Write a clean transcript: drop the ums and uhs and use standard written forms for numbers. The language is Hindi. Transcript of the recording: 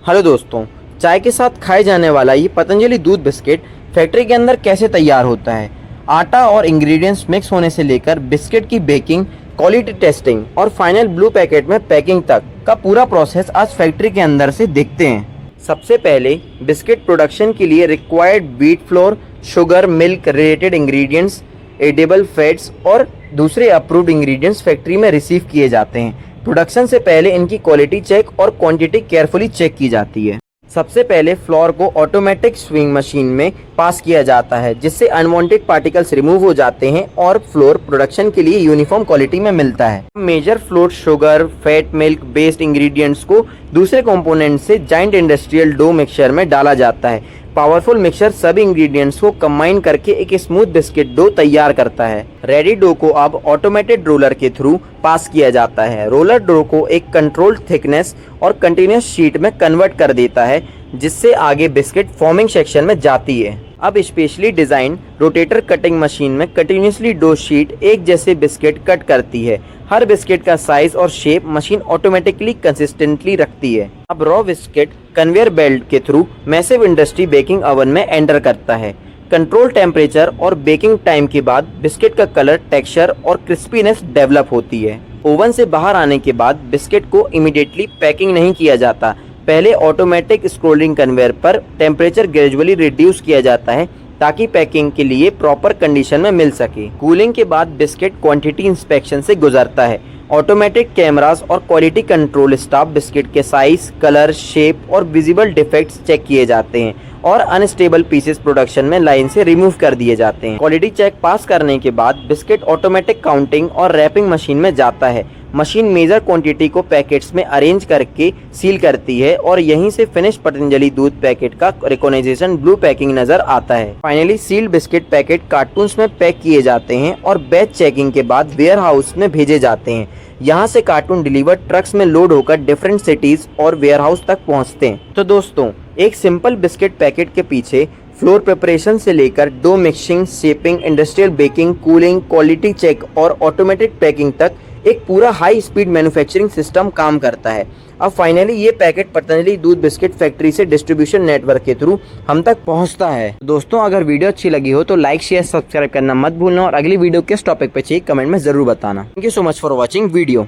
हेलो दोस्तों, चाय के साथ खाए जाने वाला ये पतंजलि दूध बिस्किट फैक्ट्री के अंदर कैसे तैयार होता है। आटा और इंग्रेडिएंट्स मिक्स होने से लेकर बिस्किट की बेकिंग, क्वालिटी टेस्टिंग और फाइनल ब्लू पैकेट में पैकिंग तक का पूरा प्रोसेस आज फैक्ट्री के अंदर से देखते हैं। सबसे पहले बिस्किट प्रोडक्शन के लिए required wheat flour, sugar, milk, related ingredients, edible fats और दूसरे अप्रूव्ड इंग्रेडिएंट्स फैक्ट्री में रिसीव किए जाते हैं। प्रोडक्शन से पहले इनकी क्वालिटी चेक और क्वांटिटी केयरफुली चेक की जाती है। सबसे पहले फ्लोर को ऑटोमेटिक स्विंग मशीन में पास किया जाता है, जिससे अनवांटेड पार्टिकल्स रिमूव हो जाते हैं और फ्लोर प्रोडक्शन के लिए यूनिफॉर्म क्वालिटी में मिलता है। Major flour sugar, fat, milk based ingredients को दूसरे कंपोनेंट से जाइंट इंडस्ट्रियल डो मिक्सचर में डाला जाता है। पावरफुल मिक्सचर सभी इंग्रेडिएंट्स को कंबाइन करके एक स्मूथ बिस्किट डो तैयार करता है। रेडी डो को अब ऑटोमेटेड रोलर के थ्रू पास किया जाता है। रोलर डो को एक कंट्रोल्ड थिकनेस और कंटिन्यूअस शीट में कन्वर्ट कर देता है, जिससे आगे बिस्किट फॉर्मिंग सेक्शन में जाती है। अब specially design rotator cutting machine में कंटिन्यूअसली डो शीट एक जैसे बिस्किट कट करती है। हर बिस्किट का साइज और शेप मशीन ऑटोमेटिकली कंसिस्टेंटली रखती है। अब रॉ बिस्किट कन्वेयर बेल्ट के through massive industry baking oven में एंटर करता है। कंट्रोल टेम्परेचर और बेकिंग टाइम के बाद बिस्किट का कलर, टेक्सचर और क्रिस्पीनेस डेवलप होती है। ओवन से बाहर आने के बाद बिस्किट को इमीडिएटली पैकिंग नहीं किया जाता। पहले ऑटोमेटिक स्क्रोलिंग कन्वेयर पर टेम्परेचर ग्रेजुअली रिड्यूस किया जाता है ताकि पैकिंग के लिए प्रॉपर कंडीशन में मिल सके। कूलिंग के बाद बिस्किट क्वांटिटी इंस्पेक्शन से गुजरता है। ऑटोमेटिक कैमरास और क्वालिटी कंट्रोल स्टाफ बिस्किट के साइज, कलर, शेप और विजिबल डिफेक्ट्स चेक किए जाते हैं और अनस्टेबल पीसेस प्रोडक्शन में लाइन से रिमूव कर दिए जाते हैं। क्वालिटी चेक पास करने के बाद बिस्किट ऑटोमेटिक काउंटिंग और रैपिंग मशीन में जाता है। मशीन मेजर क्वांटिटी को पैकेट्स में अरेंज करके सील करती है और यहीं से फिनिश पतंजलि दूध पैकेट का रिकॉग्निशन ब्लू पैकिंग नजर आता है। Finally sealed biscuit packet cartons में पैक किए जाते हैं और बैच चेकिंग के बाद वेयर हाउस में भेजे जाते हैं। यहाँ से कार्टून डिलीवर ट्रक्स में लोड होकर डिफरेंट सिटीज और वेयर हाउस तक पहुँचते हैं। तो दोस्तों, एक सिंपल बिस्किट पैकेट के पीछे फ्लोर प्रिपरेशन से लेकर dough mixing, shaping, industrial baking, cooling, quality check और ऑटोमेटिक पैकिंग तक एक पूरा हाई स्पीड मैन्युफैक्चरिंग सिस्टम काम करता है। अब फाइनली ये पैकेट पतंजलि दूध बिस्किट फैक्ट्री से डिस्ट्रीब्यूशन नेटवर्क के थ्रू हम तक पहुंचता है। दोस्तों, अगर वीडियो अच्छी लगी हो तो लाइक, शेयर, सब्सक्राइब करना मत भूलना और अगली वीडियो किस टॉपिक पे चाहिए कमेंट में जरूर बताना। Thank you so much for watching video.